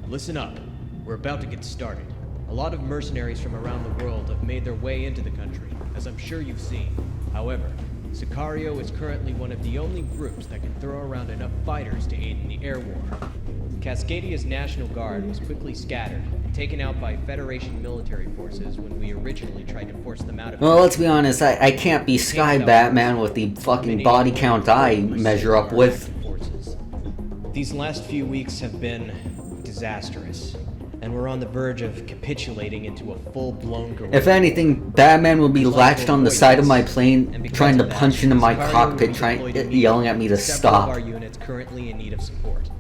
Listen up. We're about to get started. A lot of mercenaries from around the world have made their way into the country, as I'm sure you've seen. However, Sicario is currently one of the only groups that can throw around enough fighters to aid in the air war. Cascadia's National Guard was quickly scattered and taken out by Federation military forces when we originally tried to force them out of... Well, let's be honest, I can't be Sky Batman with the fucking body count I measure up with. These last few weeks have been disastrous, and we're on the verge of capitulating into a full-blown guerrilla. If anything, Batman will be latched on the side of my plane, trying to punch into my cockpit, yelling at me to stop. Our units currently in need of support.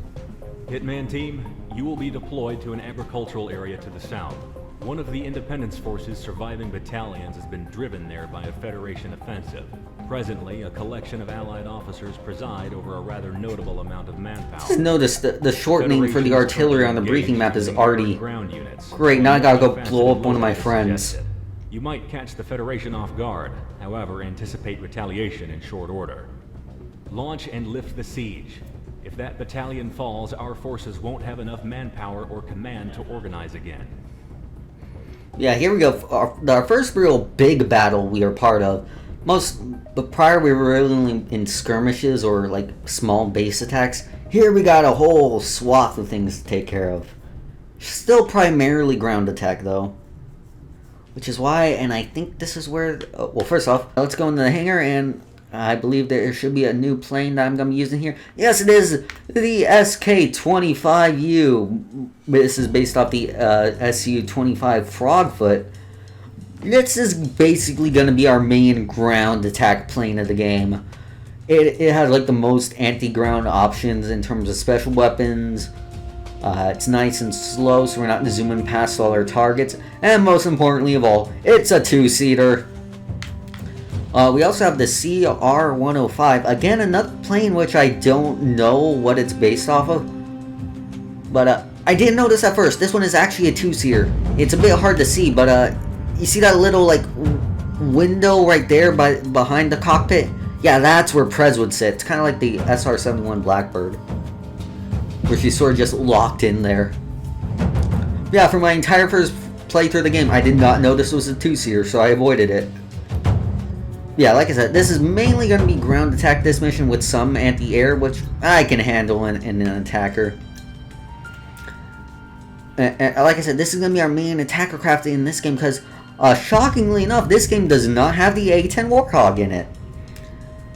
Hitman team, you will be deployed to an agricultural area to the south. One of the Independence Force's surviving battalions has been driven there by a Federation offensive. Presently, a collection of Allied officers preside over a rather notable amount of manpower. Just notice the shortening for the artillery on the briefing map is already great. Now I gotta go blow up one of my friends. You might catch the Federation off guard, however, anticipate retaliation in short order. Launch and lift the siege. If that battalion falls, our forces won't have enough manpower or command to organize again. Yeah, here we go. Our first real big battle we are part of. But prior we were really in skirmishes or like small base attacks. Here we got a whole swath of things to take care of. Still primarily ground attack though. Which is why, and I think this is where, well, first off, let's go into the hangar, and I believe there should be a new plane that I'm going to be using here. Yes, it is the SK-25U. This is based off the SU-25 Frogfoot. This is basically going to be our main ground attack plane of the game. It has like the most anti-ground options in terms of special weapons. It's nice and slow, so we're not zooming past all our targets. And most importantly of all, it's a two-seater. We also have the CR-105. Again, another plane which I don't know what it's based off of. But I didn't notice at first. This one is actually a two-seater. It's a bit hard to see, but you see that little like window right there behind the cockpit? Yeah, that's where Prez would sit. It's kind of like the SR-71 Blackbird, where she's sort of just locked in there. Yeah, for my entire first playthrough of the game, I did not know this was a two-seater, so I avoided it. Yeah, like I said, this is mainly going to be ground attack this mission with some anti-air, which I can handle in an attacker. And like I said, this is going to be our main attacker craft in this game because, shockingly enough, this game does not have the A-10 Warthog in it.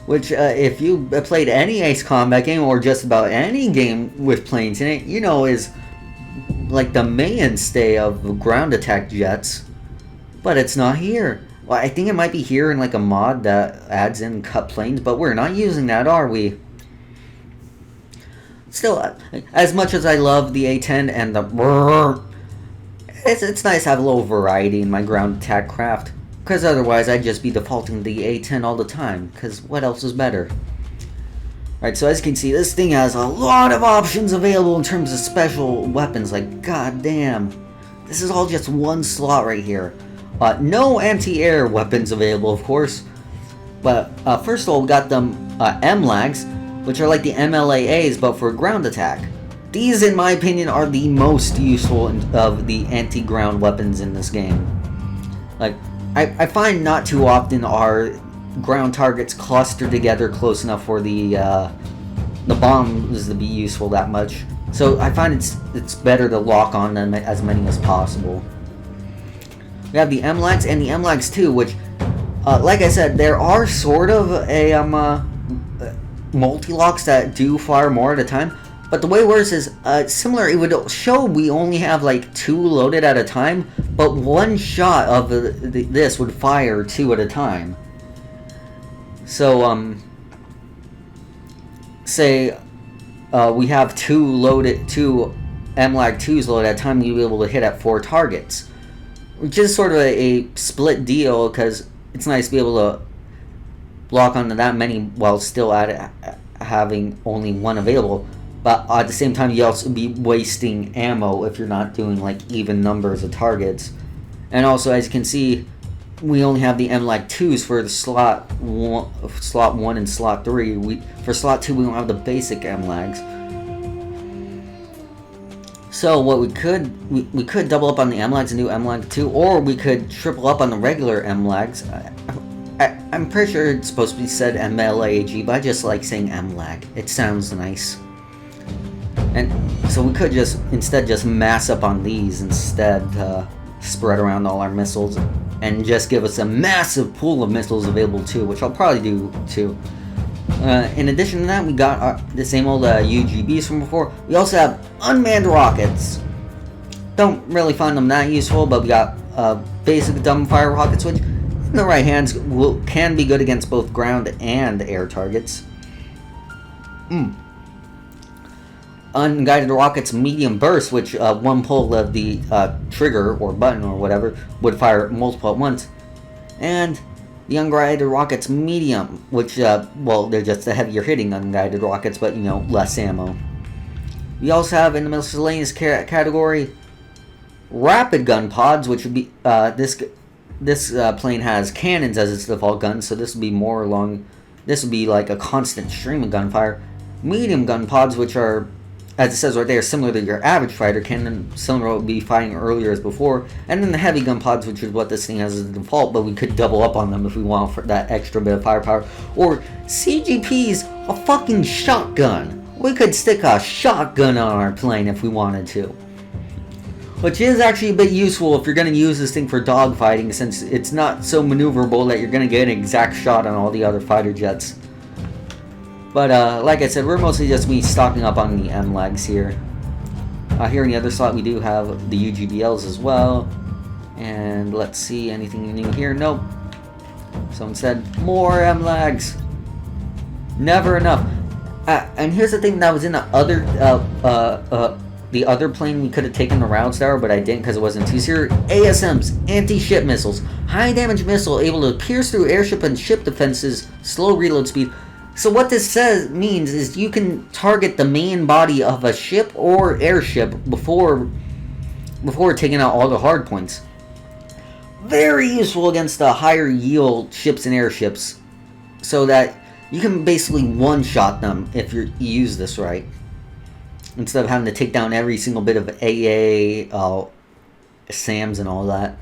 Which, if you played any Ace Combat game or just about any game with planes in it, you know is like the mainstay of ground attack jets. But it's not here. Well, I think it might be here in like a mod that adds in cut planes, but we're not using that, are we? Still, as much as I love the A-10 and the it's nice to have a little variety in my ground attack craft, because otherwise I'd just be defaulting to the A-10 all the time, because what else is better? Alright, so as you can see, this thing has a lot of options available in terms of special weapons, like goddamn. This is all just one slot right here. No anti-air weapons available, of course. But first of all, we got them MLAGs, which are like the MLAAs, but for ground attack. These, in my opinion, are the most useful of the anti-ground weapons in this game. Like, I find not too often are ground targets clustered together close enough for the bombs to be useful that much. So I find it's better to lock on them as many as possible. We have the MLAGs and the MLAGs too, which, like I said, there are sort of a multi-locks that do fire more at a time. But the way it works is similar. It would show we only have like 2 loaded at a time, but one shot of this would fire 2 at a time. So say we have 2 MLAG 2s loaded at a time, you'll be able to hit at 4 targets. Which is sort of a split deal, because it's nice to be able to block onto that many while still having only 1 available. But at the same time, you also be wasting ammo if you're not doing like even numbers of targets. And also, as you can see, we only have the MLAG 2s for the slot 1 and slot 3. For slot 2, we don't have the basic MLAGs. So what we could double up on the MLAGs and do MLAG 2, or we could triple up on the regular MLAGs. I'm pretty sure it's supposed to be said MLAG, but I just like saying MLAG. It sounds nice. And so we could instead just mass up on these instead, spread around all our missiles, and just give us a massive pool of missiles available too, which I'll probably do too. In addition to that, we got the same old UGBs from before. We also have unmanned rockets. Don't really find them that useful, but we got basic dumbfire rockets, which in the right hands can be good against both ground and air targets. Unguided rockets medium burst, which one pull of the trigger or button or whatever would fire multiple at once. And the unguided rockets medium, which, well, they're just the heavier hitting unguided rockets, but, you know, less ammo. We also have in the miscellaneous category rapid gun pods, which would be, this plane has cannons as its default gun, so this would be more along, this would be like a constant stream of gunfire. Medium gun pods, which are, as it says right there, similar to your average fighter cannon, similar to what we'll be fighting earlier as before. And then the heavy gun pods, which is what this thing has as a default, but we could double up on them if we want for that extra bit of firepower. Or CGP's a fucking shotgun. We could stick a shotgun on our plane if we wanted to. Which is actually a bit useful if you're going to use this thing for dogfighting, since it's not so maneuverable that you're going to get an exact shot on all the other fighter jets. But, like I said, we're mostly just stocking up on the MLAGs here. Here in the other slot, we do have the UGBLs as well. And let's see, anything new here? Nope. So instead, more MLAGs. Never enough. And here's the thing that was in the other plane we could have taken the routes there, but I didn't because it wasn't too serious. ASMs, anti-ship missiles. High damage missile able to pierce through airship and ship defenses, slow reload speed. So what this means is you can target the main body of a ship or airship before taking out all the hard points. Very useful against the higher yield ships and airships, so that you can basically one-shot them if you use this right, instead of having to take down every single bit of AA, SAMs and all that.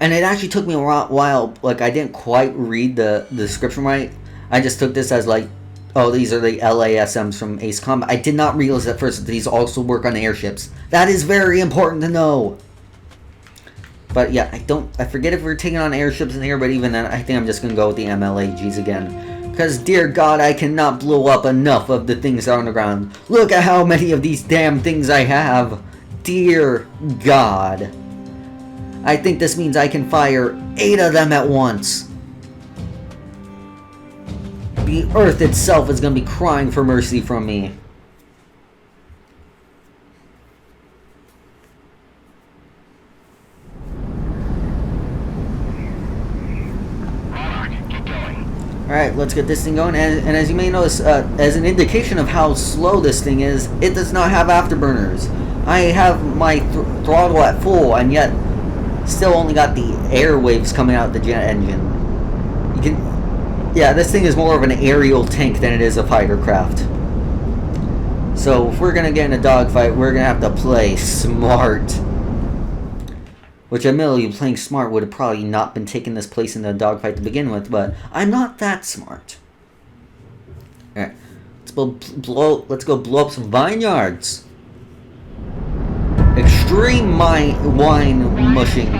And it actually took me a while, like I didn't quite read the description right. I just took this as like, oh, these are the LASMs from Ace Combat. I did not realize at first that these also work on airships. That is very important to know. But yeah, I forget if we're taking on airships in here, but even then, I think I'm just going to go with the MLAGs again. Because, dear God, I cannot blow up enough of the things that are on the ground. Look at how many of these damn things I have. Dear God. I think this means I can fire 8 of them at once. The earth itself is going to be crying for mercy from me. Alright, let's get this thing going. And as you may notice, as an indication of how slow this thing is, it does not have afterburners. I have my throttle at full, and yet still only got the air waves coming out the jet engine. You can... Yeah, this thing is more of an aerial tank than it is a fighter craft. So if we're going to get in a dogfight, we're going to have to play smart. Which admittedly, playing smart would have probably not been taking this place in the dogfight to begin with, but I'm not that smart. Alright, let's go blow up some vineyards. Extreme wine mushing.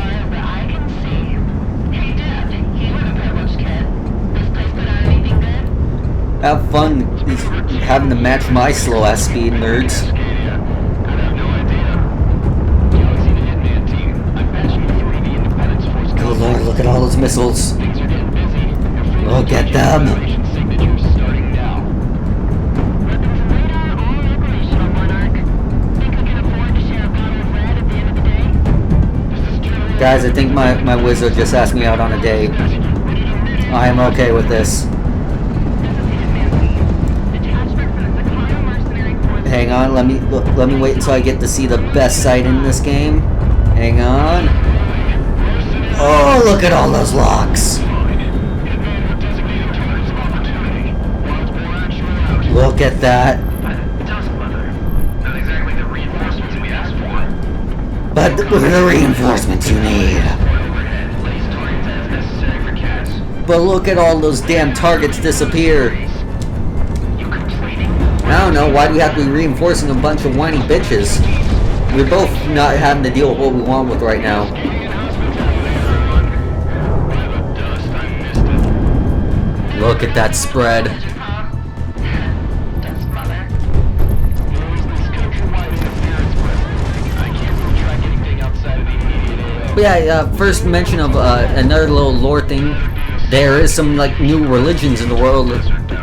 Have fun having to match my slow ass speed, nerds. Oh Lord, look at all those missiles. Look at them. Guys, I think my wizard just asked me out on a date. I am okay with this. Hang on, let me wait until I get to see the best sight in this game. Hang on. Oh, look at all those locks. Look at that. But the reinforcements you need. But look at all those damn targets disappear. I don't know, why do we have to be reinforcing a bunch of whiny bitches? We're both not having to deal with what we want with right now. Look at that spread. But yeah, first mention of another little lore thing. There is some like new religions in the world,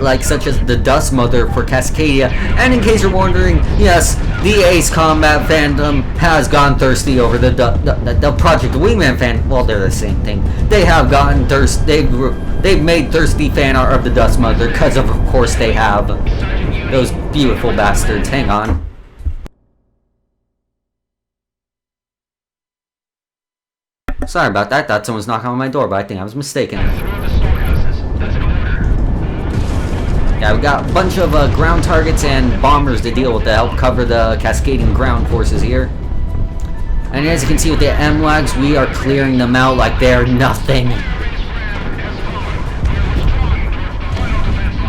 like such as the Dust Mother for Cascadia. And in case you're wondering, yes, the Ace Combat fandom has gone thirsty over the Project Wingman fan. Well, they're the same thing. They have gotten thirsty. They've made thirsty fan art of the Dust Mother because of course they have. Those beautiful bastards. Hang on. Sorry about that. I thought someone was knocking on my door, but I think I was mistaken. Yeah, we got a bunch of ground targets and bombers to deal with to help cover the Cascadian ground forces here. And as you can see with the MLAGs, we are clearing them out like they're nothing.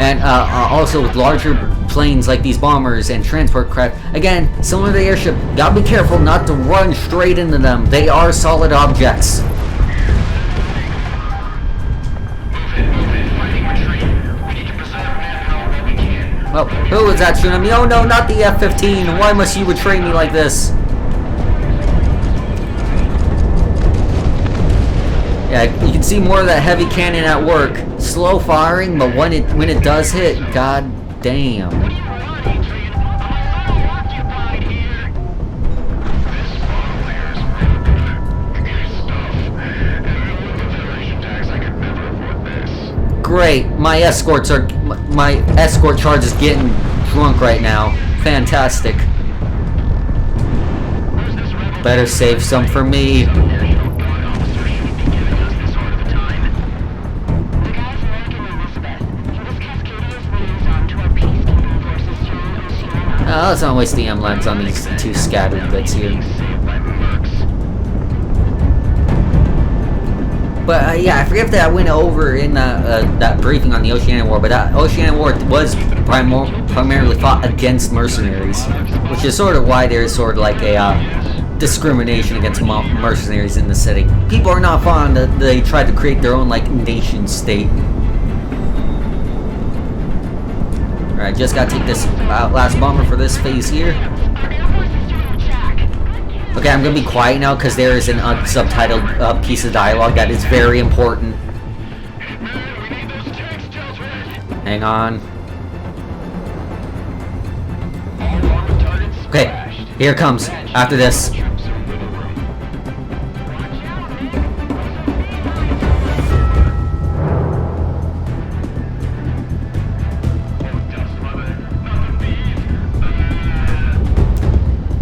And also with larger planes like these bombers and transport craft, again, similar to the airship, gotta be careful not to run straight into them. They are solid objects. Oh, who was that shooting at me? Oh no, not the F-15. Why must you betray me like this? Yeah, you can see more of that heavy cannon at work. Slow firing, but when it does hit, god damn. Great, my escort charge is getting drunk right now. Fantastic. Better save some for me. Let's not waste the M-lens on these two scattered bits here. But yeah, I forget that I went over in that briefing on the Oceanic War, but that Oceanic War was primarily fought against mercenaries, which is sort of why there's sort of like a discrimination against mercenaries in the city. People are not fond of, they tried to create their own like nation state. Alright, just gotta take this last bomber for this phase here. Okay, I'm gonna be quiet now because there is an unsubtitled piece of dialogue that is very important. Hang on. Okay, here it comes. After this.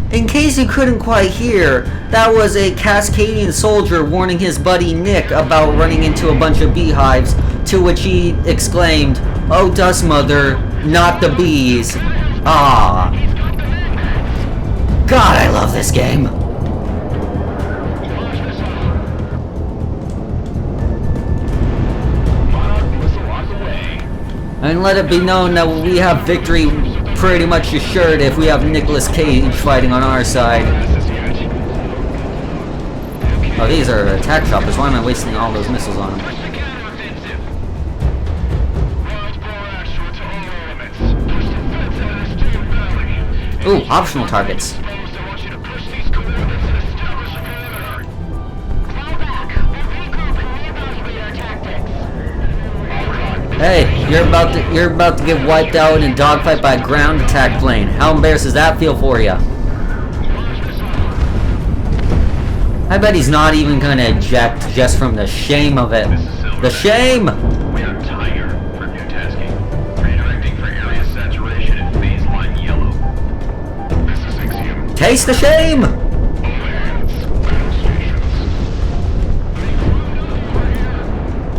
In case you couldn't quite hear, that was a Cascadian soldier warning his buddy Nick about running into a bunch of beehives, to which he exclaimed, "Oh, Dust Mother, not the bees." Ah. God, I love this game. And let it be known that we have victory pretty much assured if we have Nicolas Cage fighting on our side. Oh, these are attack choppers. Why am I wasting all those missiles on them? Ooh, optional targets. Hey, you're about to get wiped out in a dogfight by a ground attack plane. How embarrassed does that feel for you? I bet he's not even gonna eject just from the shame of it. The shame! We have Tiger for new tasking. Redirecting for area saturation in phase 1 yellow. This is Axiom. Taste the shame!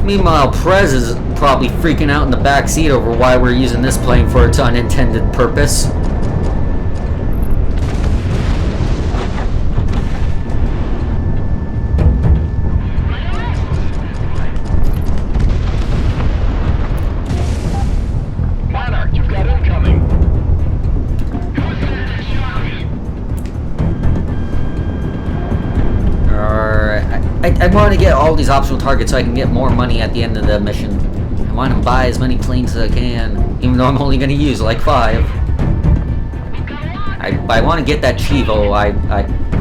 Meanwhile, Prez is probably freaking out in the back seat over why we're using this plane for its unintended purpose. want to get all these optional targets so I can get more money at the end of the mission. I want to buy as many planes as I can, even though I'm only going to use like 5. I want to get that Chivo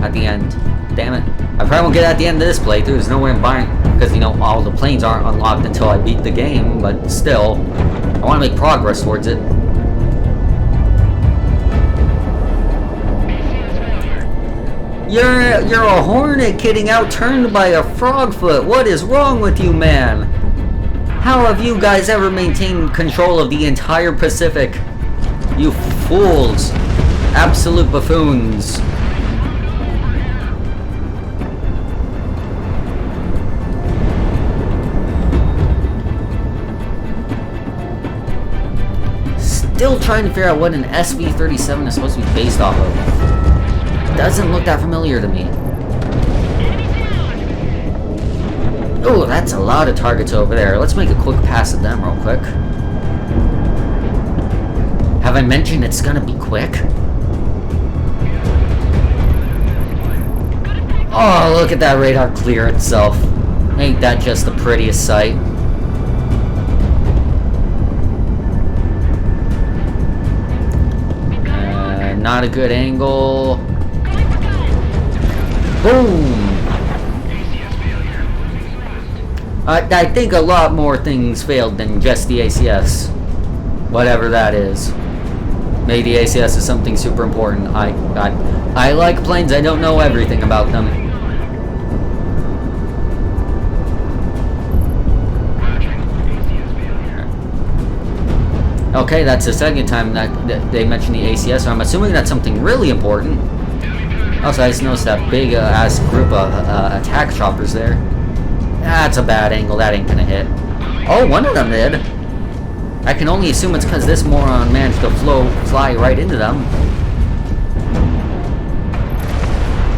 at the end. Damn it. I probably won't get it at the end of this playthrough. There's no way I'm buying, because, you know, all the planes aren't unlocked until I beat the game, but still, I want to make progress towards it. You're a hornet getting outturned by a frogfoot. What is wrong with you, man? How have you guys ever maintained control of the entire Pacific? You fools. Absolute buffoons. Still trying to figure out what an SV-37 is supposed to be based off of. Doesn't look that familiar to me. Oh, that's a lot of targets over there. Let's make a quick pass at them real quick. Have I mentioned it's gonna be quick? Oh, look at that radar clear itself. Ain't that just the prettiest sight? Not a good angle. Boom! I think a lot more things failed than just the ACS. Whatever that is. Maybe the ACS is something super important. I like planes, I don't know everything about them. Okay, that's the second time that they mentioned the ACS, so I'm assuming that's something really important. Also, I just noticed that big ass group of attack choppers there. That's a bad angle, that ain't gonna hit. Oh, one of them did. I can only assume it's because this moron managed to fly right into them.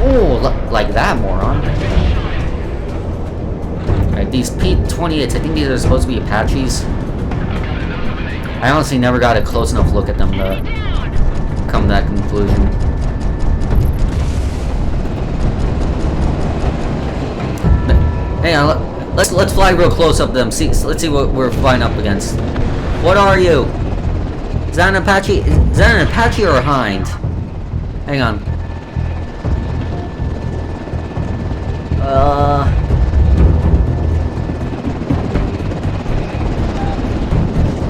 Oh, like that moron. Alright, these P-28s, I think these are supposed to be Apaches. I honestly never got a close enough look at them to come to that conclusion. Hang on, let's fly real close up to them. Let's see what we're flying up against. What are you? Is that an Apache? Is that an Apache or a Hind? Hang on.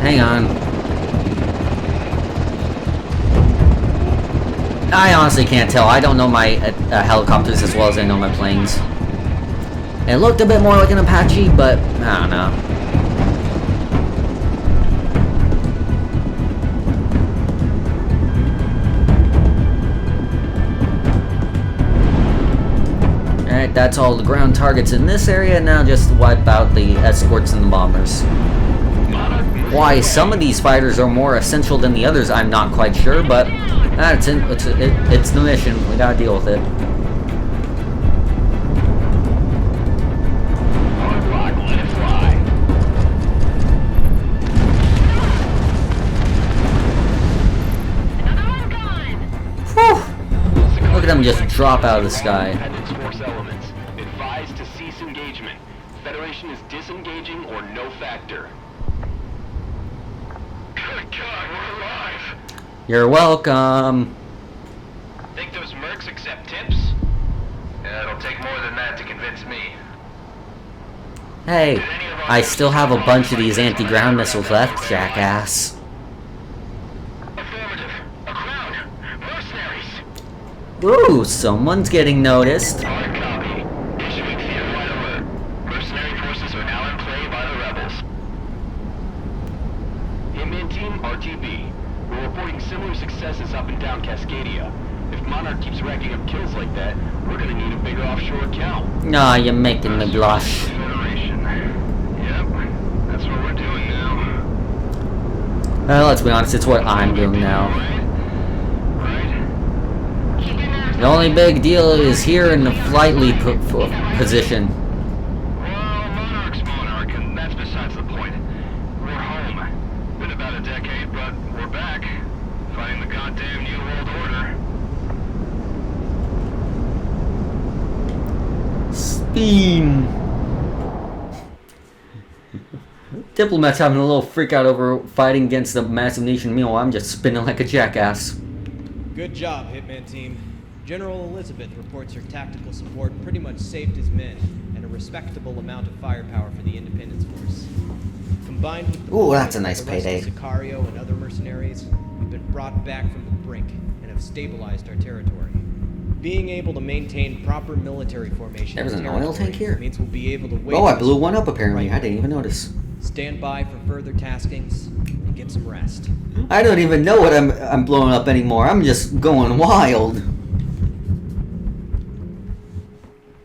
Hang on. I honestly can't tell. I don't know my helicopters as well as I know my planes. It looked a bit more like an Apache, but I don't know. Alright, that's all the ground targets in this area. Now just wipe out the escorts and the bombers. Why some of these fighters are more essential than the others, I'm not quite sure, but it's the mission. We gotta deal with it. Whew. Look at them just drop out of the sky. Advised to cease engagement. Federation is disengaging or no factor. Good God, we're alive! You're welcome. Think those mercs accept tips? Yeah, it'll take more than that to convince me. Hey, I still have a bunch of these anti-ground missiles left, jackass. Affirmative. A crown. Mercenaries. Ooh, someone's getting noticed. Hard copy. Issuing field-wide alert. Mercenary forces are now in play by the rebels. Wingman team, RTB. We're reporting similar successes up and down Cascadia. If Monarch keeps racking up kills like that, we're gonna need a bigger offshore account. Nah, you're making me blush. Federation. Yep, that's what we're doing now. Let's be honest, it's what I'm doing now. Right? The only big deal is here in the flight lead position. Well, Monarch's Monarch, and that's besides the point. We're home. Been about a decade, but we're back. Fighting the goddamn New World Order. beam. Diplomats having a little freak out over fighting against the massive nation. Meanwhile, I'm just spinning like a jackass. Good job, Hitman Team. General Elizabeth reports her tactical support pretty much saved his men, and a respectable amount of firepower for the Independence Force. Combined with the Ooh, that's a nice the rest payday. of Sicario and other mercenaries, we've been brought back from the brink and have stabilized our territory. Being able to maintain proper military formation There was in an oil territory tank here? means we'll be able to wait. Oh, I blew one up apparently. I didn't even notice. Stand by for further taskings and get some rest. I don't even know what I'm blowing up anymore. I'm just going wild.